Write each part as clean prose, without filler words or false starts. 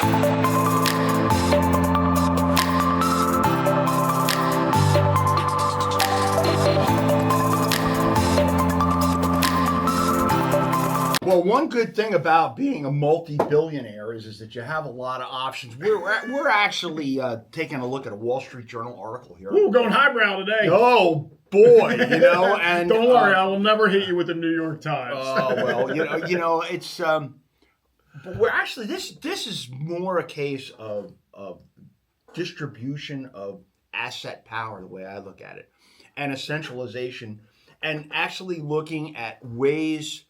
Well, one good thing about being a multi-billionaire is that you have a lot of options. We're actually taking a look at a Wall Street Journal article here. Ooh, going highbrow today. Oh boy, and don't worry, I will never hit you with the New York Times. Oh well, it's but we're actually this is more a case of distribution of asset power, the way I look at it, and a centralization, and actually looking at ways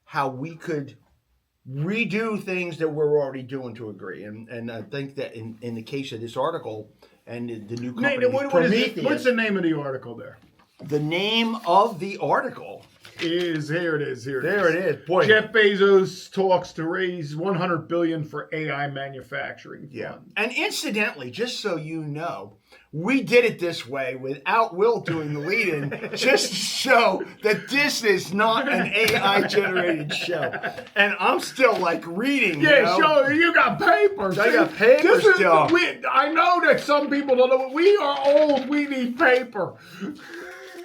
how we could redo things that we're already doing to agree. And I think that in the case of this article and the new company, what's the name of the article there? The name of the article is here. It is. Boy. Jeff Bezos talks to raise $100 billion for AI manufacturing fund. And incidentally, just so you know, we did it this way without Will doing the lead-in, just to show that this is not an AI-generated show. And I'm still like reading. Show you got papers. I got paper still. I know that some people don't know. We are old. We need paper.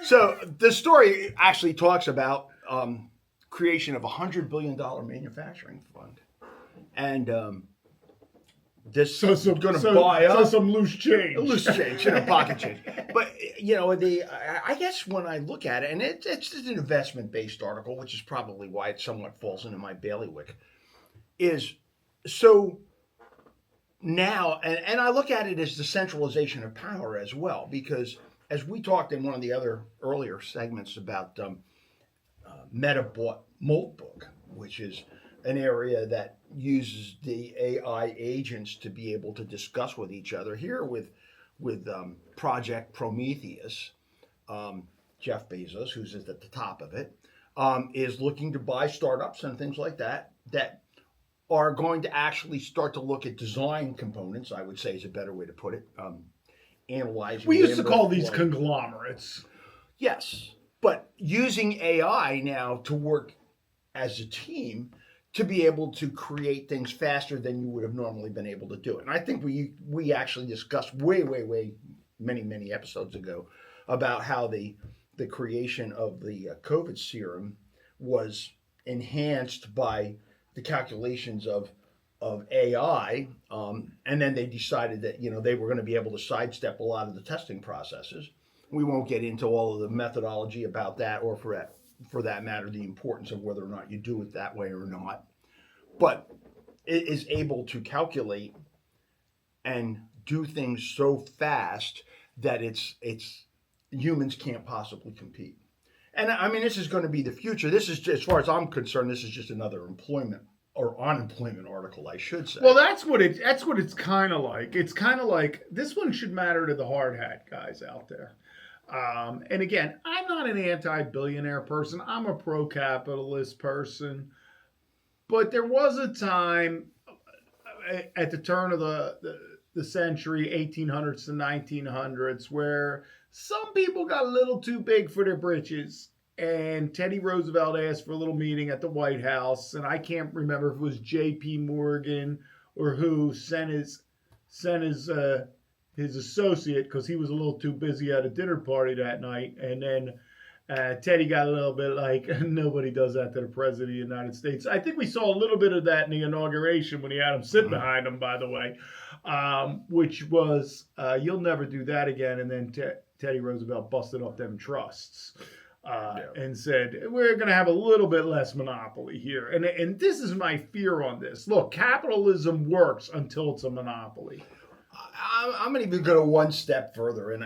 So the story actually talks about creation of a $100 billion manufacturing fund, and this is going to buy up some loose change, pocket change. But I guess when I look at it, and it's just an investment-based article, which is probably why it somewhat falls into my bailiwick, is so now, and I look at it as the centralization of power as well, because as we talked in one of the other earlier segments about Meta bought Moltbook, which is an area that uses the AI agents to be able to discuss with each other. Here with Project Prometheus, Jeff Bezos, who's at the top of it, is looking to buy startups and things like that are going to actually start to look at design components, I would say is a better way to put it. Analyzing. We used to call these conglomerates. Yes, but using AI now to work as a team to be able to create things faster than you would have normally been able to do it. And I think we actually discussed way many episodes ago about how the creation of the COVID serum was enhanced by the calculations of AI, and then they decided that they were going to be able to sidestep a lot of the testing processes. We won't get into all of the methodology about that, or for that matter, the importance of whether or not you do it that way or not. But it is able to calculate and do things so fast that it's humans can't possibly compete. And I mean, this is going to be the future. This is just, as far as I'm concerned, this is just another employment or unemployment article, I should say. Well, that's what it's kind of like. It's kind of like this one should matter to the hard hat guys out there. And again, I'm not an anti-billionaire person. I'm a pro-capitalist person. But there was a time at the turn of the century, 1800s to 1900s, where some people got a little too big for their britches. And Teddy Roosevelt asked for a little meeting at the White House, and I can't remember if it was J.P. Morgan or who sent his associate because he was a little too busy at a dinner party that night. And then Teddy got a little bit like, nobody does that to the President of the United States. I think we saw a little bit of that in the inauguration when he had him sit behind him, by the way, which was, you'll never do that again. And then Teddy Roosevelt busted up them trusts. And said, we're going to have a little bit less monopoly here. And this is my fear on this. Look, capitalism works until it's a monopoly. I'm going to even go one step further.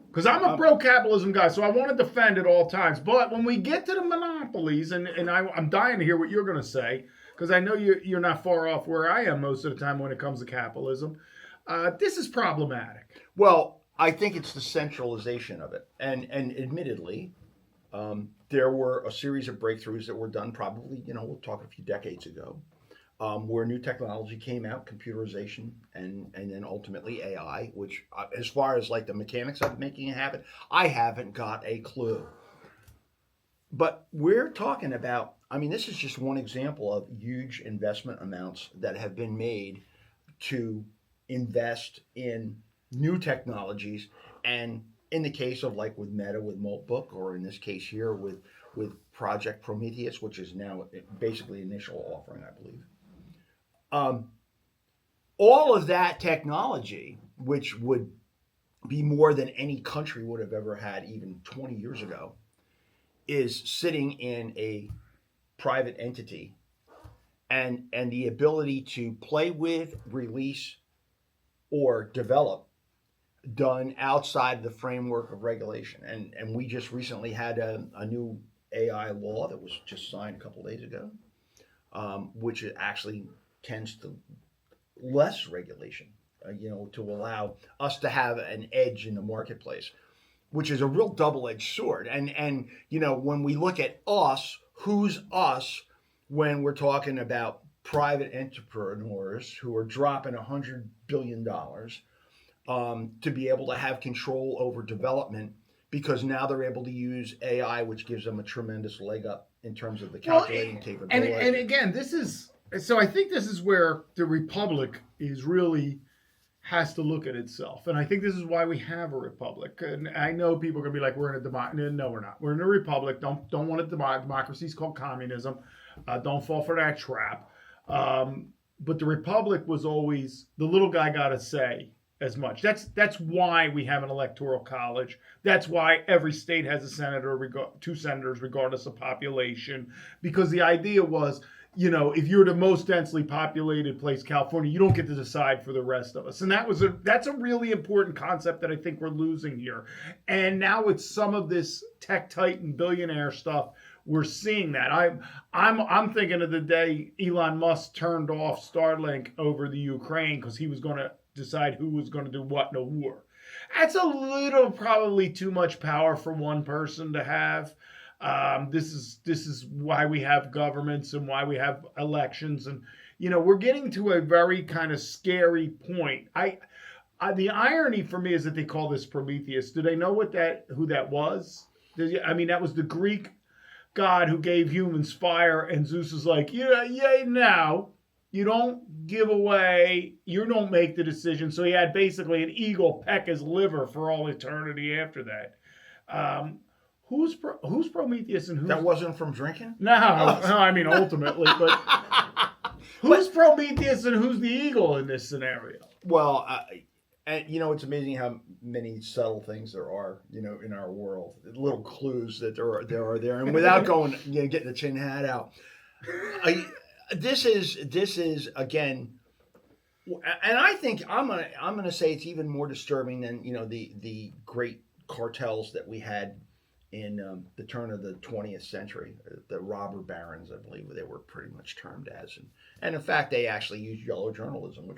Because I'm a pro-capitalism guy, so I want to defend at all times. But when we get to the monopolies, and I'm dying to hear what you're going to say, because I know you're not far off where I am most of the time when it comes to capitalism, this is problematic. Well, I think it's the centralization of it. And admittedly, there were a series of breakthroughs that were done probably, we'll talk a few decades ago, where new technology came out, computerization, and then ultimately AI, which as far as like the mechanics of making it happen, I haven't got a clue. But we're talking about I mean, this is just one example of huge investment amounts that have been made to invest in new technologies. And in the case of like with Meta with Moltbook, or in this case here with Project Prometheus, which is now basically initial offering, I believe. Um, all of that technology, which would be more than any country would have ever had even 20 years ago, is sitting in a private entity, and the ability to play with, release, or develop done outside the framework of regulation. And we just recently had a new AI law that was just signed a couple days ago, which actually tends to less regulation, to allow us to have an edge in the marketplace, which is a real double-edged sword. And when we look at us, who's us when we're talking about private entrepreneurs who are dropping $100 billion to be able to have control over development, because now they're able to use AI, which gives them a tremendous leg up in terms of the calculating capability. And again, I think this is where the republic is really has to look at itself. And I think this is why we have a republic. And I know people are going to be like, we're in a democracy. No, we're not. We're in a republic. Don't want a democracy is called communism. Don't fall for that trap. But the republic was always, the little guy got to say as much. That's why we have an electoral college. That's why every state has a senator, two senators, regardless of population. Because the idea was, if you're the most densely populated place, California, you don't get to decide for the rest of us. And that's a really important concept that I think we're losing here. And now with some of this tech titan billionaire stuff, we're seeing that. I'm thinking of the day Elon Musk turned off Starlink over the Ukraine because he was going to decide who was going to do what in a war. That's a little probably too much power for one person to have. This is why we have governments and why we have elections, and we're getting to a very kind of scary point. The irony for me is that they call this Prometheus. Do they know who that was? That was the Greek god who gave humans fire, and Zeus is like, now you don't give away, you don't make the decision. So he had basically an eagle peck his liver for all eternity after that. Who's Prometheus and who's... That wasn't from drinking? No, ultimately, but who's Prometheus and who's the eagle in this scenario? Well, it's amazing how many subtle things there are, in our world. Little clues that there are there, and without going, getting the tin hat out. This is again, and I think I'm gonna say it's even more disturbing than the great cartels that we had in the turn of the 20th century, the robber barons, I believe they were pretty much termed as, and in fact they actually used yellow journalism,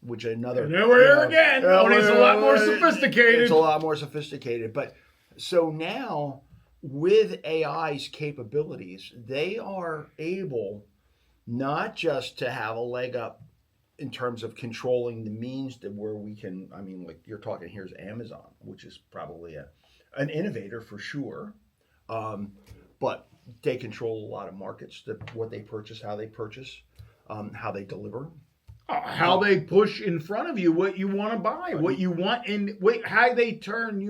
which another. And then we're here again. It's a lot more sophisticated. It's a lot more sophisticated, but so now with AI's capabilities, they are able not just to have a leg up in terms of controlling the means to where we can. Like you're talking, here's Amazon, which is probably an innovator for sure, but they control a lot of markets, what they purchase, how they purchase, how they deliver. How they push in front of you what you want to buy, what you want, and how they turn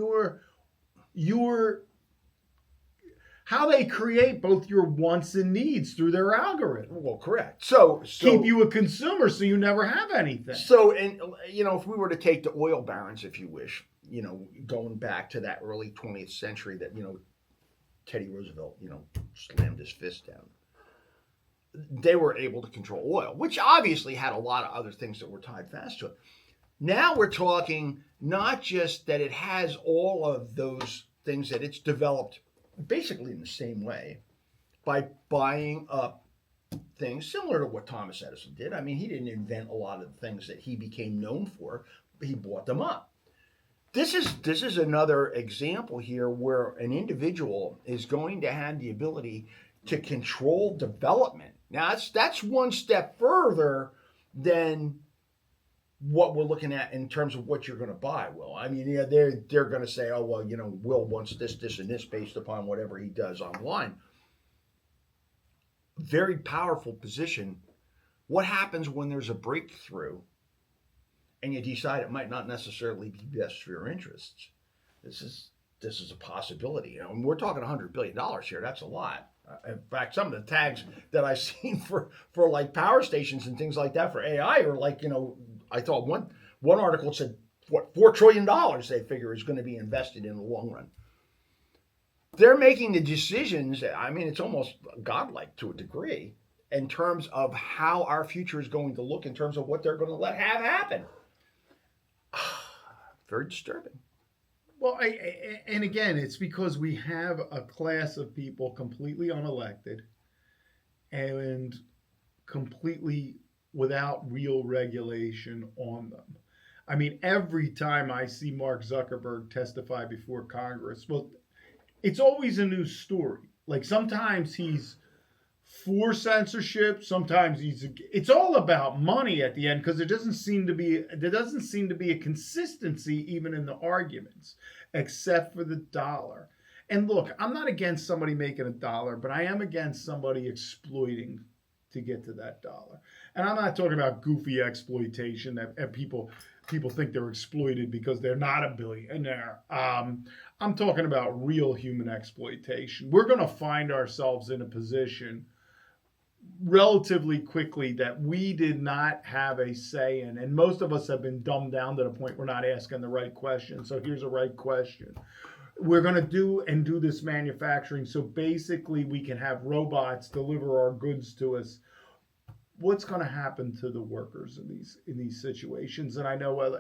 how they create both your wants and needs through their algorithm. Well, correct. So keep you a consumer so you never have anything. So, and if we were to take the oil barons, if you wish, going back to that early 20th century that, Teddy Roosevelt, slammed his fist down. They were able to control oil, which obviously had a lot of other things that were tied fast to it. Now we're talking not just that it has all of those things that it's developed basically in the same way by buying up things similar to what Thomas Edison did. He didn't invent a lot of the things that he became known for, but he bought them up. This is another example here where an individual is going to have the ability to control development. Now that's one step further than what we're looking at in terms of what you're going to buy, Will. They're going to say, oh, well, Will wants this, and this based upon whatever he does online. very powerful position. What happens when there's a breakthrough and you decide it might not necessarily be best for your interests? This is this is a possibility. And we're talking $100 billion here. That's a lot. In fact, some of the tags that I've seen for like power stations and things like that for AI are like, I thought one article said what $4 trillion they figure is going to be invested in the long run. They're making the decisions. I mean, it's almost godlike to a degree in terms of how our future is going to look, in terms of what they're going to let have happen. Very disturbing. Well, and again, it's because we have a class of people completely unelected and completely without real regulation on them. I mean, every time I see Mark Zuckerberg testify before Congress, well, it's always a new story. Like sometimes he's for censorship, sometimes it's all about money at the end, because there doesn't seem to be a consistency even in the arguments, except for the dollar. And look, I'm not against somebody making a dollar, but I am against somebody exploiting to get to that dollar. And I'm not talking about goofy exploitation that people think they're exploited because they're not a billionaire. I'm talking about real human exploitation. We're going to find ourselves in a position relatively quickly that we did not have a say in. And most of us have been dumbed down to the point we're not asking the right question. So here's a right question. We're going to do this manufacturing. So basically we can have robots deliver our goods to us. What's going to happen to the workers in these situations? And I know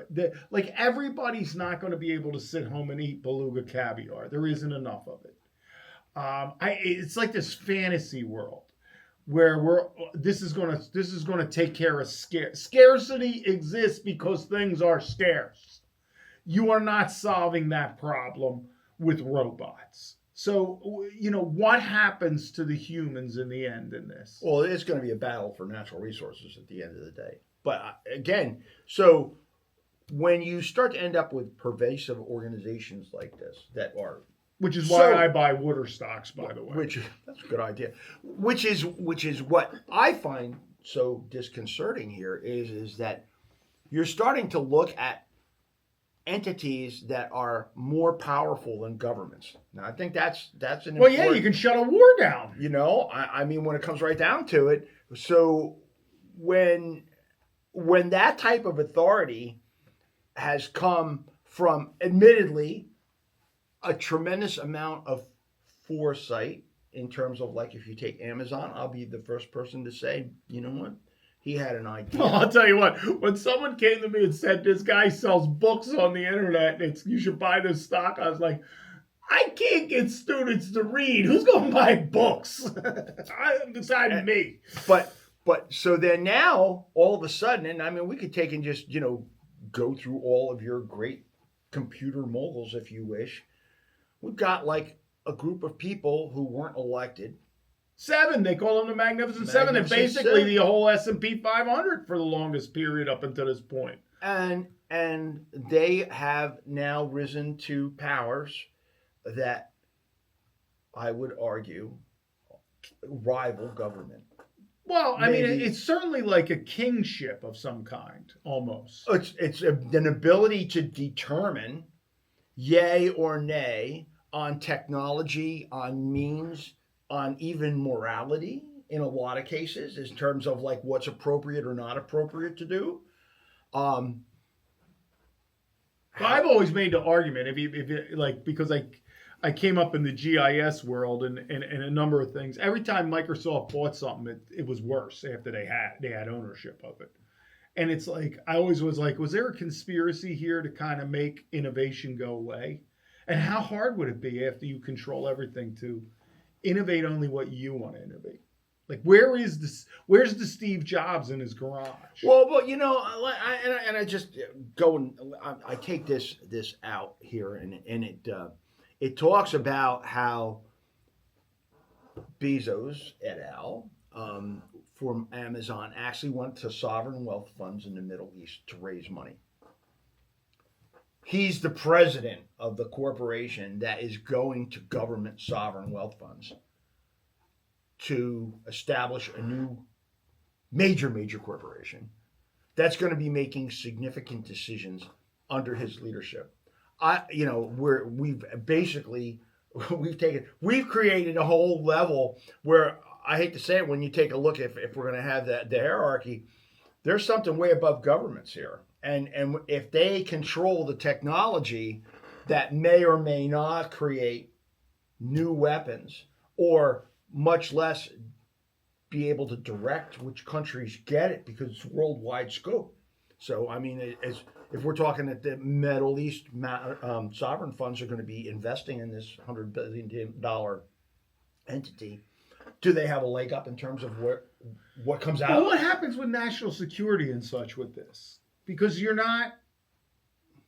like everybody's not going to be able to sit home and eat beluga caviar. There isn't enough of it. It's like this fantasy world where this is going to take care of scarcity exists because things are scarce. You are not solving that problem with robots. So, what happens to the humans in the end in this? Well, it's going to be a battle for natural resources at the end of the day. But again, so when you start to end up with pervasive organizations like this that are, which is why I buy water stocks, by the way. That's a good idea. Which is what I find so disconcerting here is that you're starting to look at entities that are more powerful than governments. Now, I think that's an well, yeah, you can shut a war down. I mean, when it comes right down to it. So when that type of authority has come from, admittedly, a tremendous amount of foresight in terms of, like, if you take Amazon, I'll be the first person to say, you know what? He had an idea. Well, I'll tell you what. When someone came to me and said, this guy sells books on the internet, you should buy this stock, I was like, I can't get students to read. Who's going to buy books? Besides me. But so then now, all of a sudden, and I mean, we could take and just, go through all of your great computer moguls, if you wish. We've got like a group of people who weren't elected. Seven, they call them the Magnificent Seven. They're basically the whole S&P 500 for the longest period up until this point. And they have now risen to powers that I would argue rival government. Well, I mean, it's certainly like a kingship of some kind, almost. It's an ability to determine yay or nay on technology, on means, on even morality in a lot of cases, in terms of like what's appropriate or not appropriate to do. Well, I've always made the argument, if you like, because I came up in the GIS world and a number of things. Every time Microsoft bought something, it was worse after they had ownership of it. And it's like, I always was like, was there a conspiracy here to kind of make innovation go away? And how hard would it be after you control everything to innovate only what you want to innovate? Like, where's the Steve Jobs in his garage? Well, I just go and I take this out here, and it talks about how Bezos et al. From Amazon actually went to sovereign wealth funds in the Middle East to raise money. He's the president of the corporation that is going to government sovereign wealth funds. to establish a new major corporation that's going to be making significant decisions under his leadership. We've basically we've created a whole level where, I hate to say it, when you take a look, if we're going to have the hierarchy, there's something way above governments here, and if they control the technology that may or may not create new weapons, or much less be able to direct which countries get it, because it's worldwide scope. So, I mean, if we're talking that the Middle East sovereign funds are going to be investing in this $100 billion entity, do they have a leg up in terms of what comes out? Well, what happens with national security and such with this? Because you're not,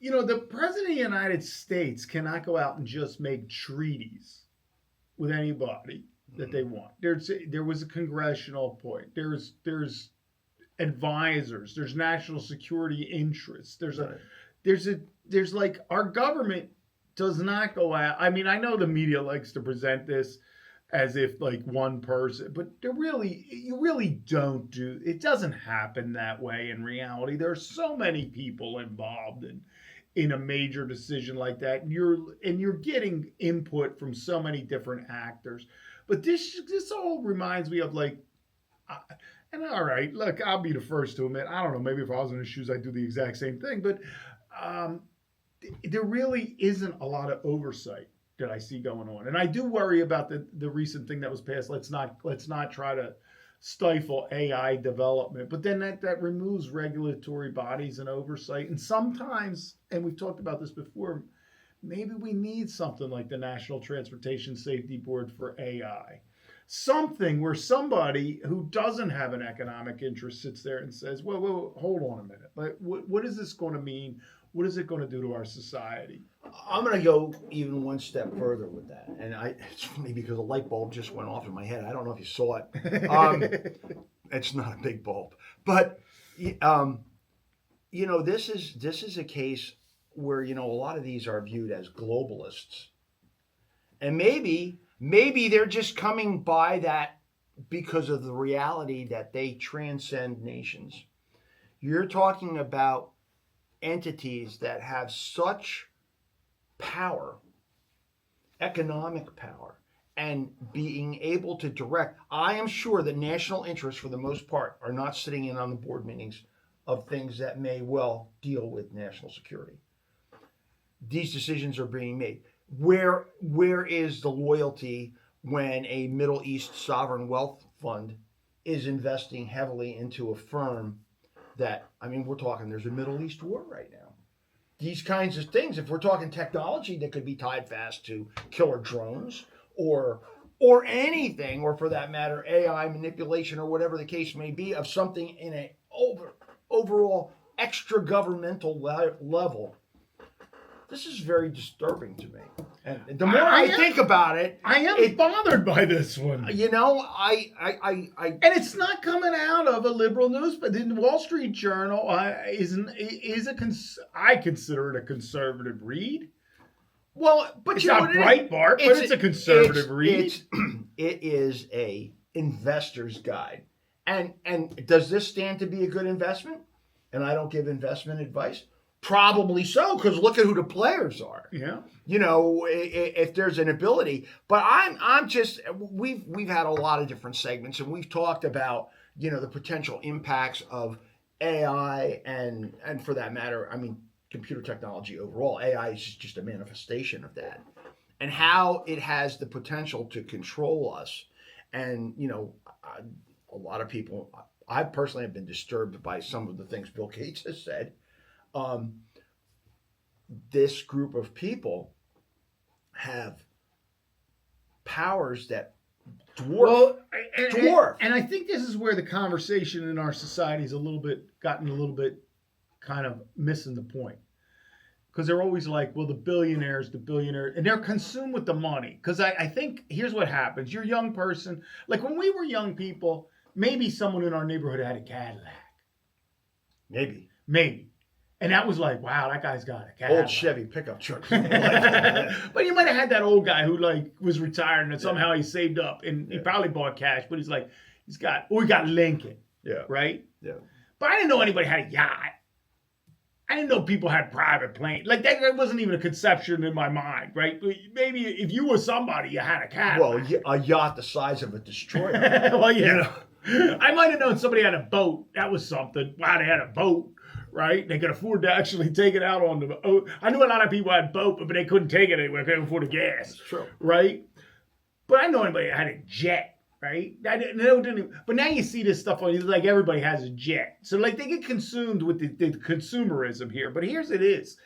the president of the United States cannot go out and just make treaties with anybody that they want. There was a congressional point. There's advisors. There's national security interests. There's like, our government does not go out. I mean, I know the media likes to present this as if like one person, but you really don't do. It doesn't happen that way in reality. There are so many people involved in a major decision like that, and you're getting input from so many different actors. But this all reminds me of like, and all right, look, I'll be the first to admit, I don't know, maybe if I was in his shoes, I'd do the exact same thing. But there really isn't a lot of oversight that I see going on, and I do worry about the recent thing that was passed. Let's not try to stifle AI development, but then that removes regulatory bodies and oversight. And sometimes, and we've talked about this before, maybe we need something like the National Transportation Safety Board for AI. Something where somebody who doesn't have an economic interest sits there and says, well, hold on a minute. Like, what is this going to mean? What is it going to do to our society? I'm going to go even one step further with that. And it's funny because a light bulb just went off in my head. I don't know if you saw it. It's not a big bulb. But, this is a case where, a lot of these are viewed as globalists. And maybe they're just coming by that because of the reality that they transcend nations. You're talking about entities that have such power, economic power, and being able to direct. I am sure that national interests, for the most part, are not sitting in on the board meetings of things that may well deal with national security. These decisions are being made. Where is the loyalty when a Middle East sovereign wealth fund is investing heavily into a firm that, we're talking, there's a Middle East war right now. These kinds of things, if we're talking technology that could be tied fast to killer drones or anything, or for that matter, AI manipulation or whatever the case may be, of something in a overall extra governmental level, this is very disturbing to me. And the more I think about it, I am bothered by this one. And it's not coming out of a liberal news, but the Wall Street Journal I consider it a conservative read. Well, but it's not Breitbart, but it's a conservative read. It is a investor's guide. And does this stand to be a good investment? And I don't give investment advice. Probably so, because look at who the players are. Yeah. If there's an ability, but I'm just, we've had a lot of different segments, and we've talked about, the potential impacts of AI and for that matter, computer technology overall. AI is just a manifestation of that, and how it has the potential to control us. And, a lot of people, I personally have been disturbed by some of the things Bill Gates has said. This group of people have powers that dwarf. And I think this is where the conversation in our society is gotten a little bit kind of missing the point. Because they're always like, well, the billionaires, and they're consumed with the money. Because I think here's what happens. You're a young person. Like when we were young people, maybe someone in our neighborhood had a Cadillac. Maybe. And that was like, wow, that guy's got a cab. Old Chevy pickup truck. But you might have had that old guy who like was retired and somehow he saved up and he probably bought cash, but he's like, he got Lincoln. Yeah. Right? Yeah. But I didn't know anybody had a yacht. I didn't know people had private planes. Like that wasn't even a conception in my mind, right? Maybe if you were somebody, you had a cat. Well, a yacht the size of a destroyer. Well, yeah. I might have known somebody had a boat. That was something. Wow, they had a boat, right? They could afford to actually take it out on the boat. I knew a lot of people had a boat, but they couldn't take it anywhere. They couldn't afford the gas. That's true. Right? But I know anybody that had a jet. Right? But now you see this stuff on like everybody has a jet. So like they get consumed with the consumerism here. But here's it is.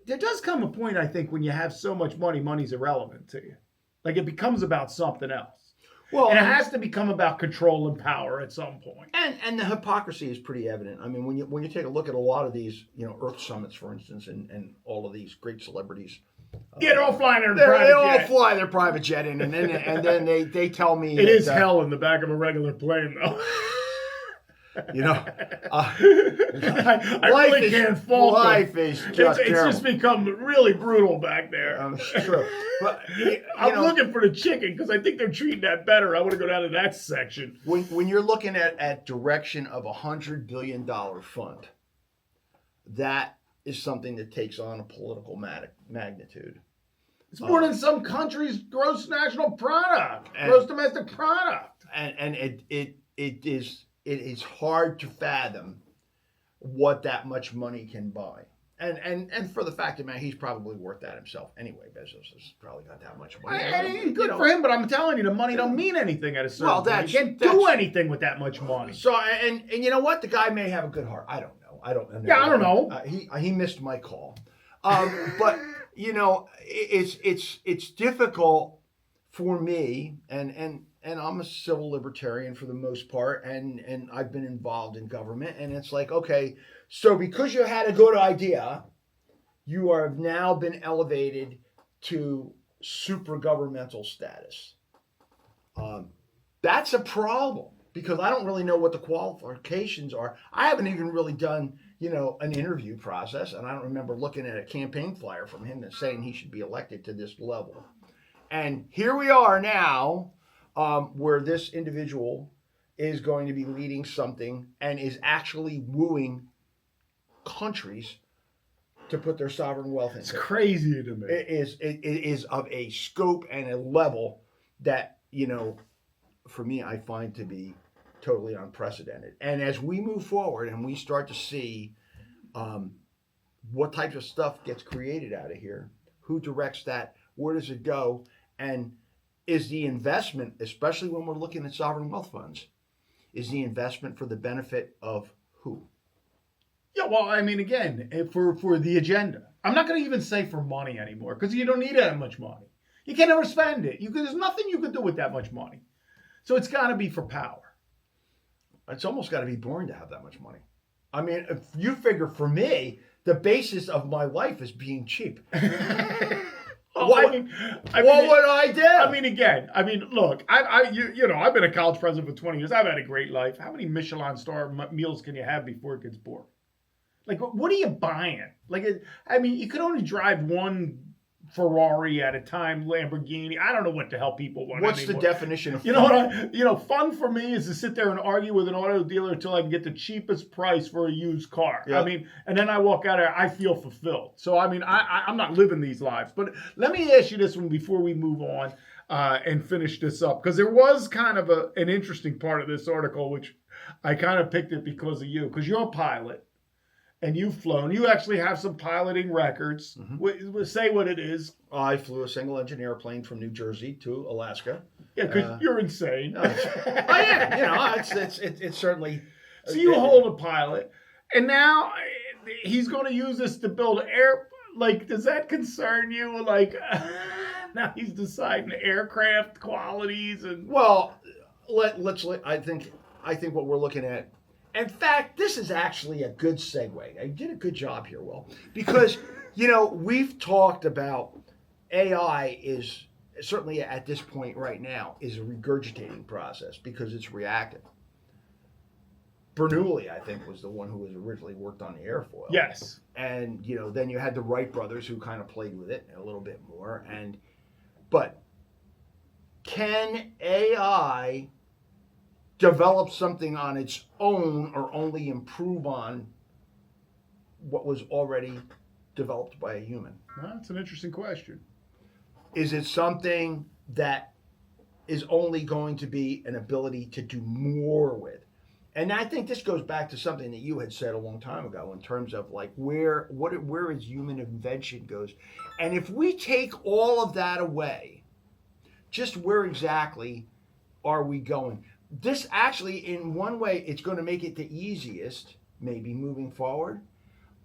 There does come a point, I think, when you have so much money, money's irrelevant to you. Like it becomes about something else. Well, and it has to become about control and power at some point. And the hypocrisy is pretty evident. I mean, when you take a look at a lot of these, Earth summits, for instance, and all of these great celebrities. Yeah, they're all flying their private jet. They all jet. fly their private jet in, and then they tell me it is hell in the back of a regular plane, though. I really can't fault them. Life is just it's just become really brutal back there. I'm sure. But I'm looking for the chicken because I think they're treating that better. I want to go down to that section. When you're looking at direction of $100 billion fund, that is something that takes on a political magnitude. It's more than some country's gross national product, gross domestic product. And it is hard to fathom what that much money can buy. And for the fact that, man, he's probably worth that himself anyway. Bezos has probably got that much money. Good for him, but I'm telling you, the money don't mean anything at a certain point. You can't do anything with that much money. So, and you know what? The guy may have a good heart. I don't know. I don't know. Yeah, I don't know. He missed my call. But, it's difficult for me, and I'm a civil libertarian for the most part, and I've been involved in government, and it's like, okay, so because you had a good idea, you have now been elevated to super governmental status. That's a problem because I don't really know what the qualifications are. I haven't even really done, an interview process, and I don't remember looking at a campaign flyer from him that's saying he should be elected to this level. And here we are now, where this individual is going to be leading something and is actually wooing countries to put their sovereign wealth into. It's crazy to me. It is of a scope and a level that, for me, I find to be totally unprecedented. And as we move forward and we start to see what types of stuff gets created out of here, who directs that, where does it go, and is the investment, especially when we're looking at sovereign wealth funds, is the investment for the benefit of who? Yeah, well, I mean, again, for the agenda. I'm not going to even say for money anymore because you don't need that much money. You can't ever spend it. There's nothing you could do with that much money. So it's got to be for power. It's almost got to be boring to have that much money. I mean, if you figure for me, the basis of my life is being cheap. What would I do? I mean, again, look, I've been a college president for 20 years. I've had a great life. How many Michelin star meals can you have before it gets boring? Like, what are you buying? Like, you could only drive one Ferrari at a time, Lamborghini. I don't know what the hell people want. What's anymore. The definition of fun? Fun for me is to sit there and argue with an auto dealer until I can get the cheapest price for a used car. Yep. And then I walk out there, I feel fulfilled. So, I'm not living these lives. But let me ask you this one before we move on and finish this up. Because there was kind of an interesting part of this article, which I kind of picked it because of you. Because you're a pilot. And you've flown. You actually have some piloting records. Mm-hmm. Say what it is. I flew a single-engine airplane from New Jersey to Alaska. Yeah, because you're insane. I am. It's certainly. So you hold a pilot, and now he's going to use this to build air. Like, does that concern you? Like, now he's deciding aircraft qualities and. Well, I think what we're looking at. In fact, this is actually a good segue. I did a good job here, Will, because, we've talked about AI is certainly at this point right now is a regurgitating process because it's reactive. Bernoulli, I think, was the one who was originally worked on the airfoil. Yes. And then you had the Wright brothers who kind of played with it a little bit more. But can AI develop something on its own or only improve on what was already developed by a human? Well, that's an interesting question. Is it something that is only going to be an ability to do more with? And I think this goes back to something that you had said a long time ago in terms of like where is human invention goes. And if we take all of that away, just where exactly are we going? This actually, in one way, it's going to make it the easiest, maybe moving forward,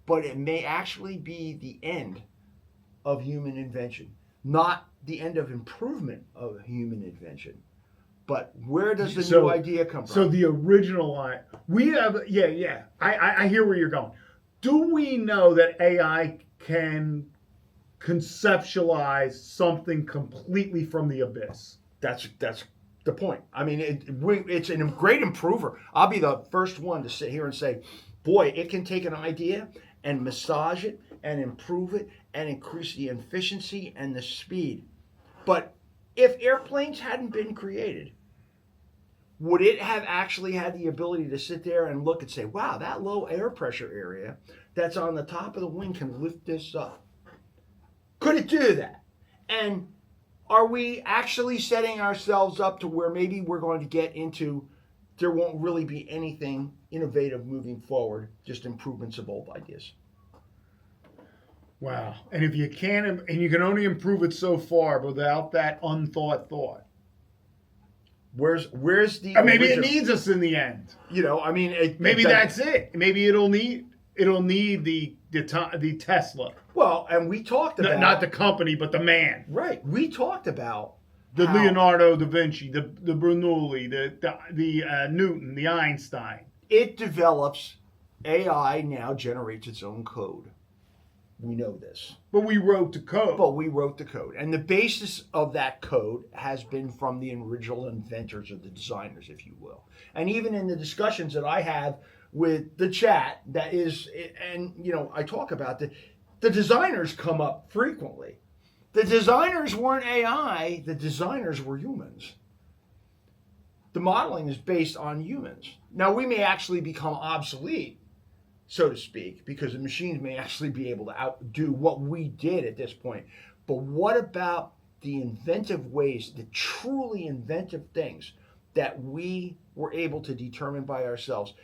but it may actually be the end of human invention. Not the end of improvement of human invention, but where does the new idea come from? So the original line, we have, I hear where you're going. Do we know that AI can conceptualize something completely from the abyss? That's the point. I mean, it's a great improver. I'll be the first one to sit here and say, boy, it can take an idea and massage it and improve it and increase the efficiency and the speed. But if airplanes hadn't been created, would it have actually had the ability to sit there and look and say, wow, that low air pressure area that's on the top of the wing can lift this up? Could it do that? And are we actually setting ourselves up to where maybe we're going to get into there won't really be anything innovative moving forward, just improvements of old ideas? Wow. And if you can't, and you can only improve it so far without that unthought thought. Where's the? Or maybe it needs us in the end. I mean, maybe that's it. Maybe it'll need the Tesla. Well, and we talked about not the company, but the man. Right. We talked about the Leonardo da Vinci, the Bernoulli, the Newton, the Einstein. It develops. AI now generates its own code. We know this. But we wrote the code. And the basis of that code has been from the original inventors or the designers, if you will. And even in the discussions that I have with the chat, that is, and I talk about the designers come up frequently. The designers weren't AI, the designers were humans. The modeling is based on humans. Now, we may actually become obsolete, so to speak, because the machines may actually be able to outdo what we did at this point. But what about the inventive ways, the truly inventive things that we were able to determine by ourselves?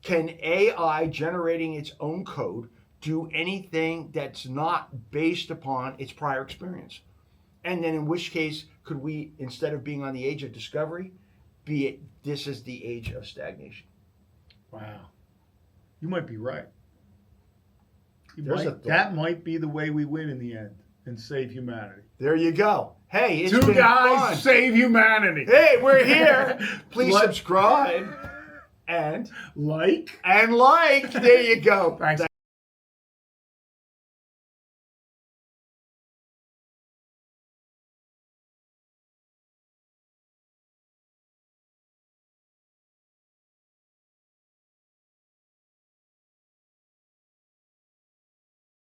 Can AI generating its own code do anything that's not based upon its prior experience? And then in which case, could we, instead of being on the age of discovery, this is the age of stagnation? Wow. You might be right. That might be the way we win in the end and save humanity. There you go. Hey, it's Two been guys fun. Save humanity. Hey, we're here. Please subscribe and like. There you go. Thanks.